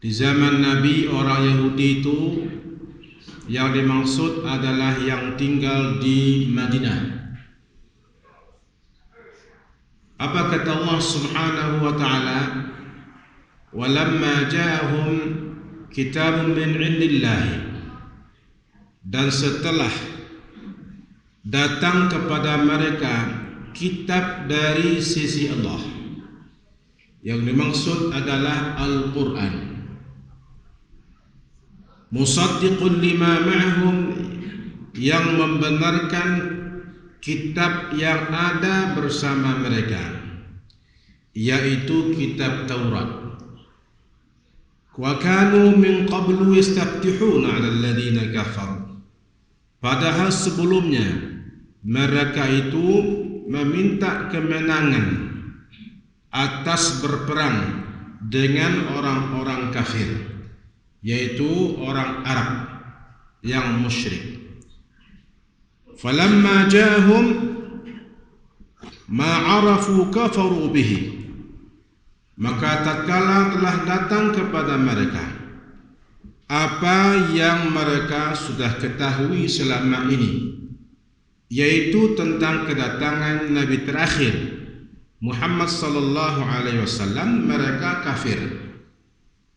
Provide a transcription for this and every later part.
Di zaman Nabi, orang Yahudi itu yang dimaksud adalah yang tinggal di Madinah. Apa kata Allah Subhanahu wa taala? Walamma ja'ahum kitabun min 'indillah. Dan setelah datang kepada mereka kitab dari sisi Allah, yang dimaksud adalah Al-Quran. Musaddiqun lima ma'hum, yang membenarkan kitab yang ada bersama mereka, yaitu kitab Taurat. Wa kanu min qablu yastaftihuna 'ala alladhina kafaru. Padahal sebelumnya mereka itu meminta kemenangan atas berperang dengan orang-orang kafir, yaitu orang Arab yang musyrik. Falamma ja'ahum ma 'arafu kafaru bihi. Maka tatkala telah datang kepada mereka apa yang mereka sudah ketahui selama ini, yaitu tentang kedatangan Nabi terakhir Muhammad sallallahu alaihi wasallam, mereka kafir.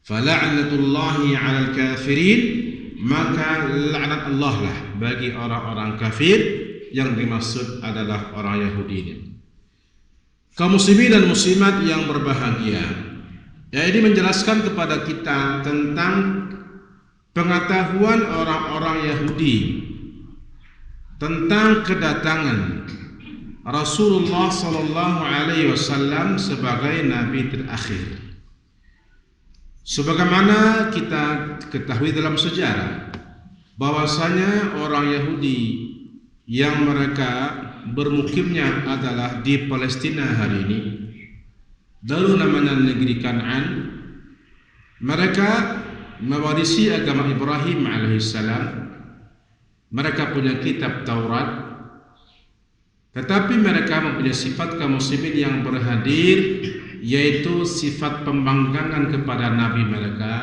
Fala'natullahi 'alal kafirin, maka laknat Allah lah bagi orang-orang kafir, yang dimaksud adalah orang Yahudi ini. Kaum muslimin dan muslimat yang berbahagia, ya, ini menjelaskan kepada kita tentang pengetahuan orang-orang Yahudi tentang kedatangan Rasulullah sallallahu alaihi wasallam sebagai nabi terakhir. Sebagaimana kita ketahui dalam sejarah bahwasanya orang Yahudi yang mereka bermukimnya adalah di Palestina hari ini, dulu namanya negeri Kan'an, mereka mewarisi agama Ibrahim alaihissalam. Mereka punya kitab Taurat, tetapi mereka mempunyai sifat kaum muslimin yang berhadir, yaitu sifat pembangkangan kepada Nabi mereka,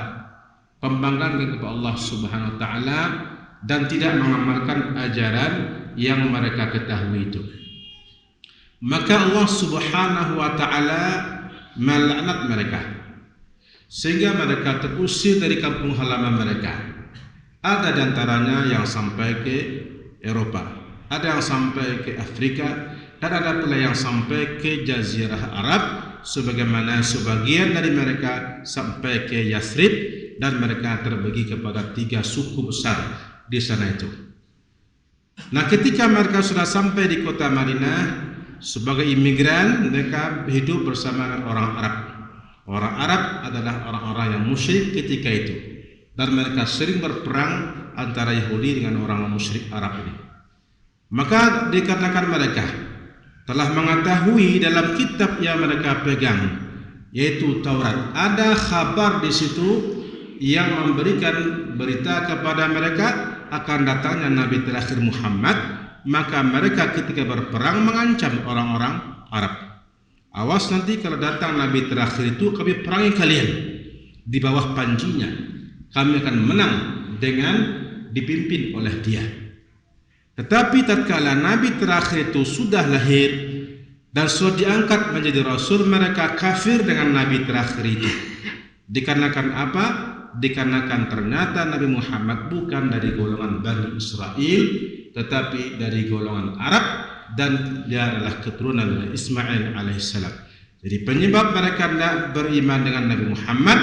pembangkangan kepada Allah Subhanahu wa taala, dan tidak mengamalkan ajaran yang mereka ketahui itu. Maka Allah Subhanahu wa taala melaknat mereka, sehingga mereka terusir dari kampung halaman mereka. Ada di antaranya yang sampai ke Eropa, ada yang sampai ke Afrika, dan ada pula yang sampai ke Jazirah Arab, sebagaimana sebagian dari mereka sampai ke Yathrib, dan mereka terbagi kepada 3 suku besar di sana itu. Nah, ketika mereka sudah sampai di kota Madinah sebagai imigran, mereka hidup bersama orang Arab. Orang Arab adalah orang-orang yang musyrik ketika itu, dan mereka sering berperang antara Yahudi dengan orang musyrik Arab ini. Maka dikarenakan mereka telah mengetahui dalam kitab yang mereka pegang, yaitu Taurat, ada kabar di situ yang memberikan berita kepada mereka akan datangnya Nabi terakhir Muhammad. Maka mereka ketika berperang mengancam orang-orang Arab, awas nanti kalau datang Nabi terakhir itu kami perangi kalian di bawah panjinya, kami akan menang dengan dipimpin oleh dia. Tetapi tatkala Nabi terakhir itu sudah lahir dan sudah diangkat menjadi Rasul, mereka kafir dengan Nabi terakhir itu. Dikarenakan apa? Dikarenakan ternyata Nabi Muhammad bukan dari golongan Bani Israel, tetapi dari golongan Arab, dan dia adalah keturunan dari Ismail alaihissalam. Jadi penyebab mereka tidak beriman dengan Nabi Muhammad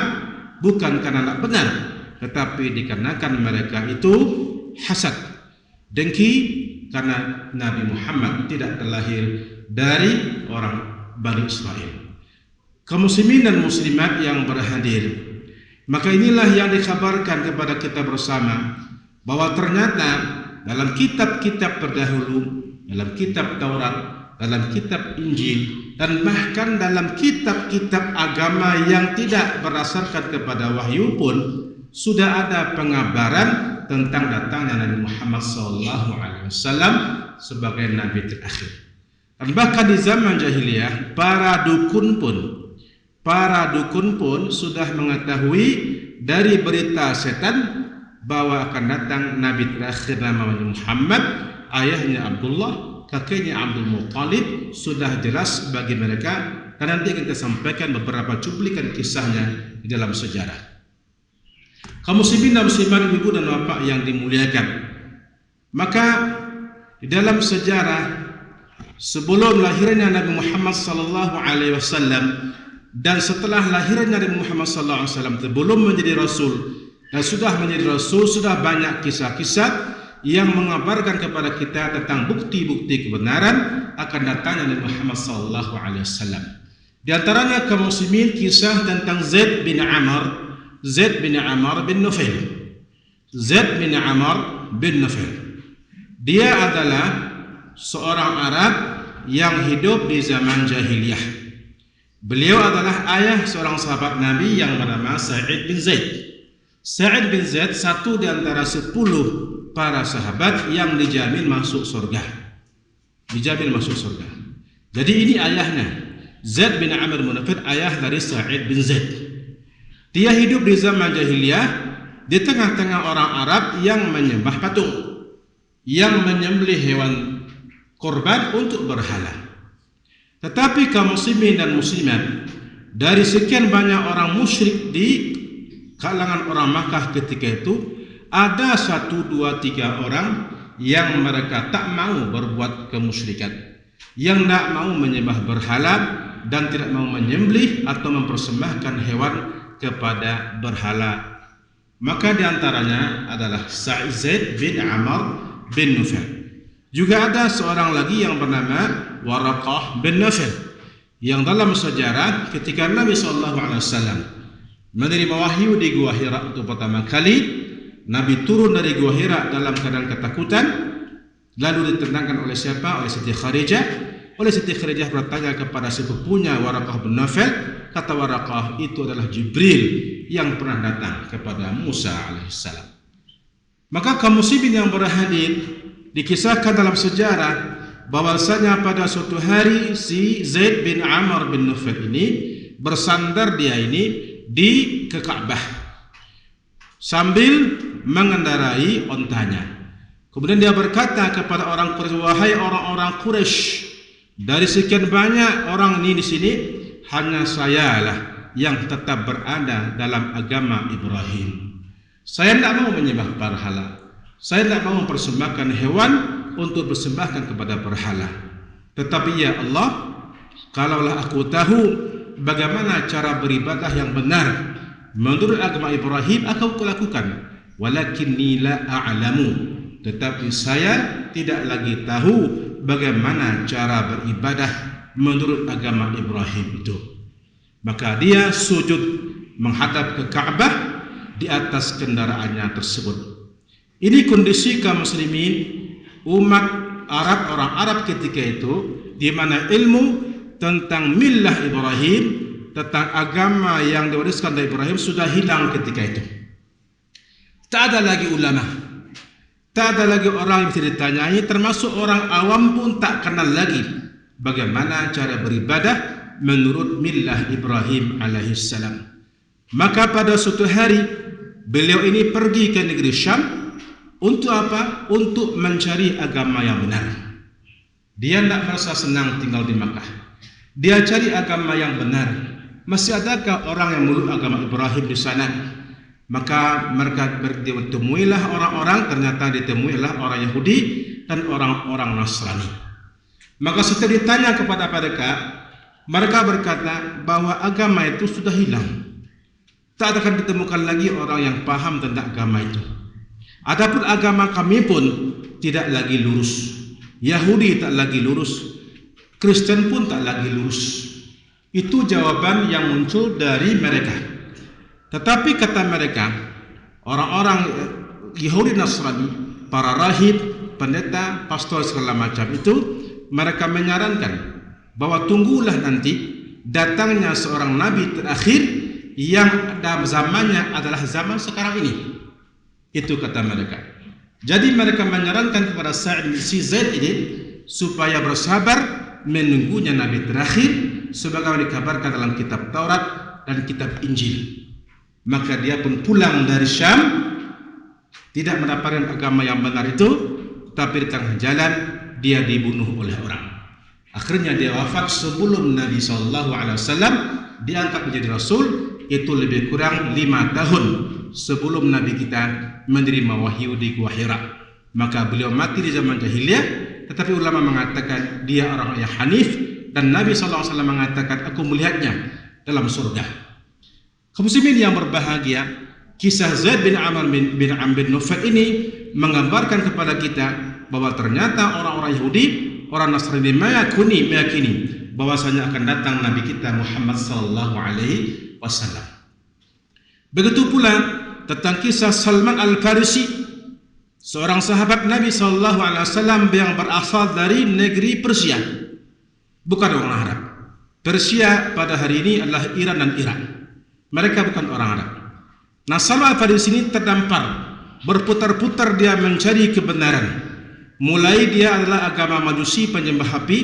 bukan karena tidak benar, tetapi dikarenakan mereka itu hasad, dengki, karena Nabi Muhammad tidak terlahir dari orang Bani Israel. Kaum muslimin dan muslimat yang berhadir, maka inilah yang dikabarkan kepada kita bersama, bahwa ternyata dalam kitab-kitab terdahulu, dalam kitab Taurat, dalam kitab Injil, dan bahkan dalam kitab-kitab agama yang tidak berdasarkan kepada wahyu pun sudah ada pengabaran tentang datangnya Nabi Muhammad SAW sebagai Nabi terakhir. Dan bahkan di zaman jahiliyah, para dukun pun para dukun pun sudah mengetahui dari berita setan bahwa akan datang Nabi terakhir namanya Muhammad, ayahnya Abdullah, kakeknya Abdul Muttalib, sudah jelas bagi mereka, dan nanti kita sampaikan beberapa cuplikan kisahnya di dalam sejarah. Kaum muslimin dan muslimat, ibu dan bapak yang dimuliakan, maka di dalam sejarah sebelum lahirnya Nabi Muhammad sallallahu alaihi wasallam dan setelah lahirnya Nabi Muhammad sallallahu alaihi wasallam sebelum menjadi rasul dan sudah menjadi rasul, sudah banyak kisah-kisah yang mengabarkan kepada kita tentang bukti-bukti kebenaran akan datangnya Nabi Muhammad sallallahu alaihi wasallam. Di antaranya kaum muslimin kisah tentang Zaid bin Amr bin Nufail. Zaid bin Amr bin Nufail. Dia adalah seorang Arab yang hidup di zaman jahiliyah. Beliau adalah ayah seorang sahabat Nabi yang bernama Sa'id bin Zaid. Sa'id bin Zaid satu di antara 10 para sahabat yang dijamin masuk surga. Dijamin masuk surga. Jadi ini ayahnya. Zaid bin Amr bin Nufail, ayah dari Sa'id bin Zaid. Dia hidup di zaman jahiliyah di tengah-tengah orang Arab yang menyembah patung, yang menyembelih hewan korban untuk berhala. Tetapi kaum muslimin dan muslimat, dari sekian banyak orang musyrik di kalangan orang Makkah ketika itu, ada 1, 2, 3 orang yang mereka tak mau berbuat kemusyrikan, yang tak mau menyembah berhala dan tidak mau menyembelih atau mempersembahkan hewan kepada berhala. Maka diantaranya adalah Zaid bin Amr bin Nufail. Juga ada seorang lagi yang bernama Waraqah bin Nufail, yang dalam sejarah ketika Nabi SAW menerima wahyu di Gua Hira untuk pertama kali, Nabi turun dari Gua Hira dalam keadaan ketakutan, lalu ditendangkan oleh siapa? Oleh Siti Khadijah. Oleh Siti Khadijah bertanya kepada sepupunya Waraqah bin Nufail, kata Waraqah, itu adalah Jibril yang pernah datang kepada Musa alaihissalam. Maka kaum muslimin yang berhadir, dikisahkan dalam sejarah bahwasanya pada suatu hari si Zaid bin Amr bin Nufail ini bersandar dia ini di Ka'bah sambil mengendarai ontanya. Kemudian dia berkata kepada orang Quraisy, wahai orang-orang Quraisy, dari sekian banyak orang ini di sini, hanya sayalah yang tetap berada dalam agama Ibrahim. Saya tidak mau menyembah berhala. Saya tidak mau mempersembahkan hewan untuk bersembahkan kepada berhala. Tetapi ya Allah, kalaulah aku tahu bagaimana cara beribadah yang benar menurut agama Ibrahim, aku lakukan. Walakinni la a'lamu. Tetapi saya tidak lagi tahu bagaimana cara beribadah menurut agama Ibrahim itu. Maka dia sujud menghadap ke Ka'bah di atas kendaraannya tersebut. Ini kondisi kaum muslimin umat Arab, orang Arab ketika itu, di mana ilmu tentang millah Ibrahim, tentang agama yang diwariskan dari Ibrahim sudah hilang ketika itu. Tak ada lagi ulama, tak ada lagi orang yang bisa ditanyai, termasuk orang awam pun tak kenal lagi bagaimana cara beribadah menurut millah Ibrahim alaihissalam. Maka pada suatu hari beliau ini pergi ke negeri Syam. Untuk apa? Untuk mencari agama yang benar. Dia tidak merasa senang tinggal di Makkah. Dia cari agama yang benar. Masih adakah orang yang meluk agama Ibrahim di sana? Maka mereka ditemuilah orang-orang, ternyata ditemuilah orang Yahudi dan orang-orang Nasrani. Maka setelah ditanya kepada mereka berkata bahwa agama itu sudah hilang. Tak akan ditemukan lagi orang yang paham tentang agama itu. Adapun agama kami pun tidak lagi lurus. Yahudi tak lagi lurus, Kristen pun tak lagi lurus. Itu jawaban yang muncul dari mereka. Tetapi kata mereka, orang-orang Yahudi Nasrani, para rahib, pendeta, pastor segala macam itu, mereka menyarankan bahwa tunggulah nanti datangnya seorang nabi terakhir yang dalam zamannya adalah zaman sekarang ini. Itu kata mereka. Jadi mereka menyarankan kepada Zaid ini supaya bersabar menunggunya Nabi terakhir sebagaimana dikabarkan dalam kitab Taurat dan kitab Injil. Maka dia pun pulang dari Syam, tidak mendapatkan agama yang benar itu, tapi di tengah jalan dia dibunuh oleh orang. Akhirnya dia wafat sebelum Nabi SAW diangkat menjadi Rasul, itu lebih kurang 5 tahun sebelum Nabi kita menerima wahyu di Gua Hira. Maka beliau mati di zaman jahiliyah, tetapi ulama mengatakan dia orang yang hanif, dan Nabi SAW mengatakan aku melihatnya dalam surga. Kaum muslimin yang berbahagia, kisah Zaid bin Amr bin Amr bin Nufail ini menggambarkan kepada kita bahwa ternyata orang-orang Yahudi, orang Nasrani meyakini bahwasanya akan datang Nabi kita Muhammad sallallahu alaihi wasallam. Begitu pula tentang kisah Salman Al-Farisi, seorang sahabat Nabi sallallahu alaihi wasallam yang berasal dari negeri Persia, bukan orang Arab. Persia pada hari ini adalah Iran dan Irak. Mereka bukan orang Arab. Nah, Salman Al-Farisi ini terdampar, berputar-putar dia mencari kebenaran. Mulai dia adalah agama Majusi, penyembah api,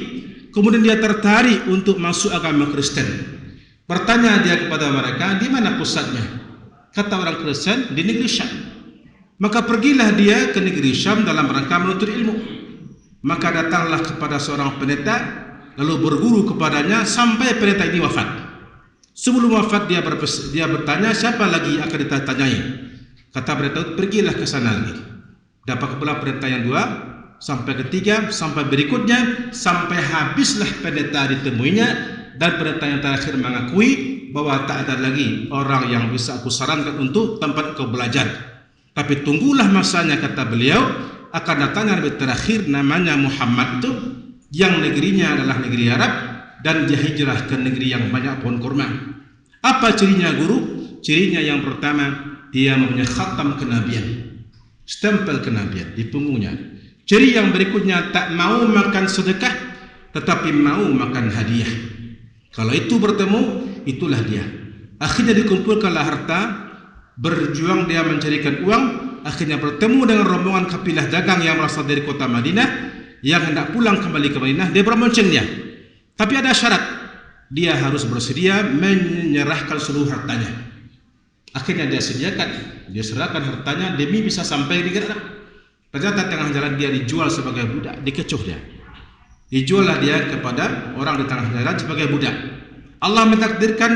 kemudian dia tertarik untuk masuk agama Kristen. Bertanya dia kepada mereka, di mana pusatnya? Kata orang Kristen, di negeri Syam. Maka pergilah dia ke negeri Syam dalam rangka menuntut ilmu. Maka datanglah kepada seorang pendeta, lalu berguru kepadanya sampai pendeta ini wafat. Sebelum wafat dia bertanya, siapa lagi akan ditanyai? Kata pendeta, pergilah ke sana lagi. Dapat pula pendeta yang 2, sampai ketiga, sampai berikutnya, sampai habislah pendeta ditemuinya, dan pendeta yang terakhir mengakui bahwa tak ada lagi orang yang bisa aku sarankan untuk tempat kau belajar. Tapi tunggulah masanya, kata beliau, akan datangnya Nabi terakhir namanya Muhammad itu, yang negerinya adalah negeri Arab, dan dia hijrah ke negeri yang banyak pohon kurma. Apa cirinya guru? Cirinya yang pertama, dia mempunyai khatam kenabian, stempel kenabian di punggungnya. Ciri yang berikutnya, tak mau makan sedekah, tetapi mau makan hadiah. Kalau itu bertemu, itulah dia. Akhirnya dikumpulkanlah harta, berjuang dia mencarikan uang, akhirnya bertemu dengan rombongan kafilah dagang yang berasal dari kota Madinah, yang hendak pulang kembali ke Madinah. Dia berbonceng dia. Tapi ada syarat, dia harus bersedia menyerahkan seluruh hartanya. Akhirnya dia sediakan, dia serahkan hartanya demi bisa sampai di negara. Ternyata tengah jalan dia dijual sebagai budak, dikecuh dia. Dijuallah dia kepada orang di tengah jalan sebagai budak. Allah mentakdirkan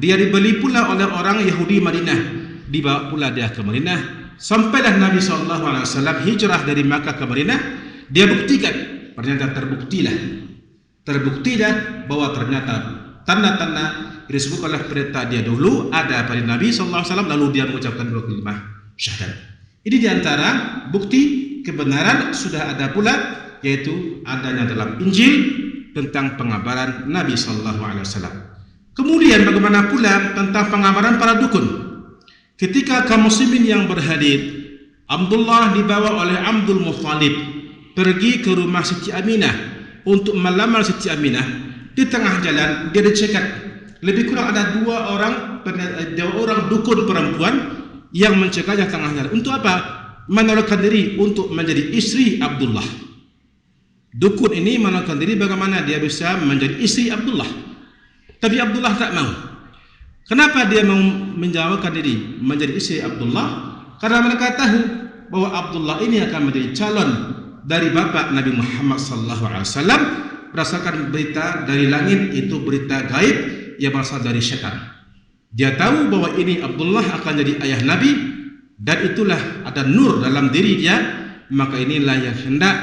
dia dibeli pula oleh orang Yahudi Madinah. Dibawa pula dia ke Madinah. Sampailah Nabi SAW hijrah dari Makkah ke Madinah. Dia buktikan, ternyata terbuktilah bahwa ternyata tanda-tanda disebut oleh pendeta dia dulu ada pada Nabi SAW, lalu dia mengucapkan 2 kalimat syahadat. Ini diantara bukti kebenaran sudah ada pula, yaitu adanya dalam Injil tentang pengabaran Nabi SAW. Kemudian bagaimana pula tentang pengabaran para dukun? Ketika kaum muslimin yang berhadir, Abdullah dibawa oleh Abdul Muttalib pergi ke rumah Siti Aminah untuk melamar Siti Aminah. Di tengah jalan dia dicegat. Lebih kurang ada 2 orang dukun perempuan yang mencegahnya tengah jalan. Untuk apa? Menawarkan diri untuk menjadi istri Abdullah. Dukun ini menawarkan diri bagaimana dia bisa menjadi istri Abdullah. Tapi Abdullah tak mau. Kenapa dia mau menjawabkan diri menjadi istri Abdullah? Karena mereka tahu bahwa Abdullah ini akan menjadi calon dari bapak Nabi Muhammad SAW berdasarkan berita dari langit, itu berita gaib yang berasal dari syaitan. Dia tahu bahwa ini Abdullah akan jadi ayah Nabi, dan itulah ada nur dalam diri dia. Maka inilah yang hendak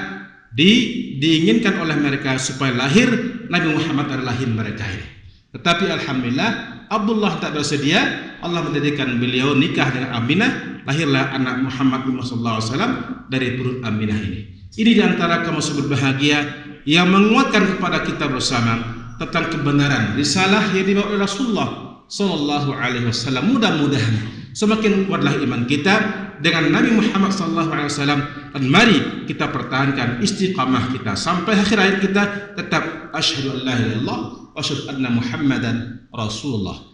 diinginkan oleh mereka supaya lahir Nabi Muhammad dari lahir mereka ini. Tetapi alhamdulillah Abdullah tak bersedia. Allah menjadikan beliau nikah dengan Aminah, lahirlah anak Muhammad SAW dari perut Aminah ini. Ini diantara kaum muslimin berbahagia yang menguatkan kepada kita bersama tentang kebenaran risalah yang dibawa oleh Rasulullah Sallallahu Alaihi Wasallam. Mudah-mudahan semakin kuatlah iman kita dengan Nabi Muhammad Sallallahu Alaihi Wasallam, dan mari kita pertahankan istiqamah kita sampai akhir hayat kita tetap asyhadu an la ilaha illallah wa asyhadu anna Muhammadan Rasulullah.